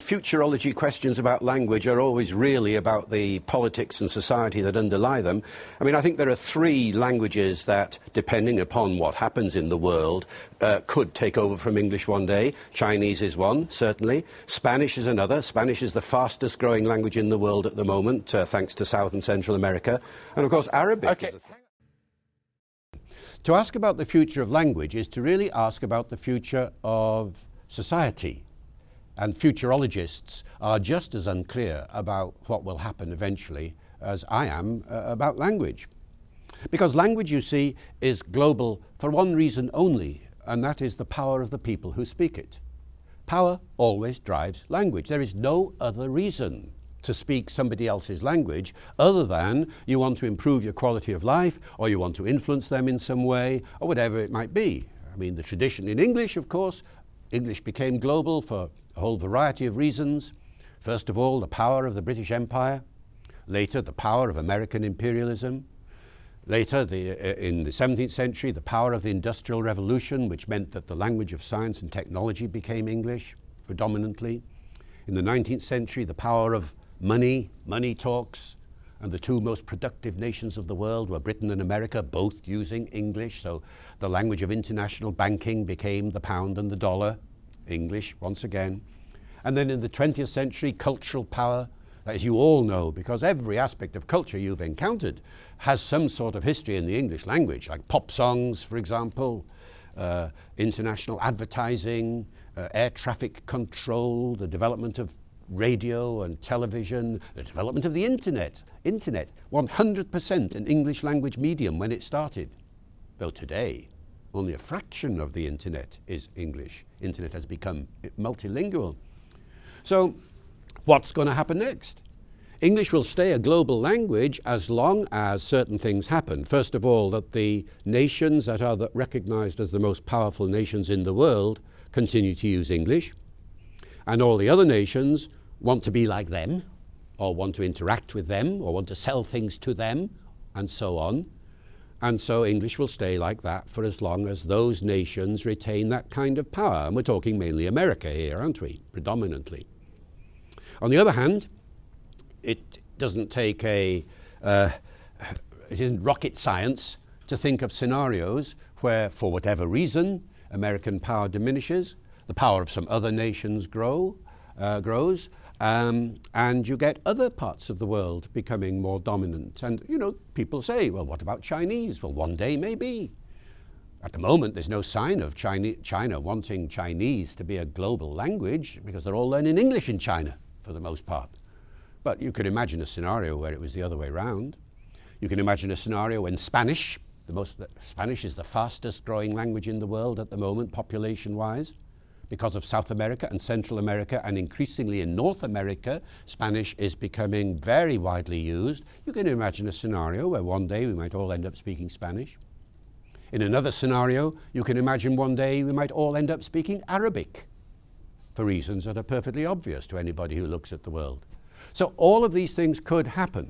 futurology questions about language are always really about the politics and society that underlie them. I mean, I think there are three languages that, depending upon what happens in the world, could take over from English one day. Chinese is one, certainly. Spanish is another. Spanish is the fastest growing language in the world at the moment, thanks to South and Central America. And of course, Arabic is To ask about the future of language is to really ask about the future of society. And futurologists are just as unclear about what will happen eventually as I am about language. Because language, you see, is global for one reason only, and that is the power of the people who speak it. Power always drives language. There is no other reason to speak somebody else's language other than you want to improve your quality of life, or you want to influence them in some way, or whatever it might be. I mean, the tradition in English, of course, English became global for a whole variety of reasons. First of all, the power of the British Empire. Later, the power of American imperialism. Later, in the 17th century, the power of the Industrial Revolution, which meant that the language of science and technology became English predominantly. In the 19th century, the power of money talks, and the two most productive nations of the world were Britain and America, both using English, so the language of international banking became the pound and the dollar, English once again. And then in the 20th century, cultural power, as you all know, because every aspect of culture you've encountered has some sort of history in the English language, like pop songs, for example, international advertising, air traffic control, the development of radio and television, the development of the internet, 100% an English language medium when it started. Though today, only a fraction of the internet is English. Internet has become multilingual. So what's going to happen next? English will stay a global language as long as certain things happen. First of all, that the nations that are recognized as the most powerful nations in the world continue to use English, and all the other nations want to be like them, or want to interact with them, or want to sell things to them, and so on. And so English will stay like that for as long as those nations retain that kind of power. And we're talking mainly America here, aren't we? Predominantly. On the other hand, it doesn't take it isn't rocket science to think of scenarios where, for whatever reason, American power diminishes, the power of some other nations grows, and you get other parts of the world becoming more dominant. And, you know, people say, well, what about Chinese? Well, one day maybe. At the moment, there's no sign of China wanting Chinese to be a global language, because they're all learning English in China for the most part. But you could imagine a scenario where it was the other way around. You can imagine a scenario when Spanish is the fastest growing language in the world at the moment, population-wise. Because of South America and Central America, and increasingly in North America, Spanish is becoming very widely used. You can imagine a scenario where one day we might all end up speaking Spanish. In another scenario, you can imagine one day we might all end up speaking Arabic, for reasons that are perfectly obvious to anybody who looks at the world. So all of these things could happen.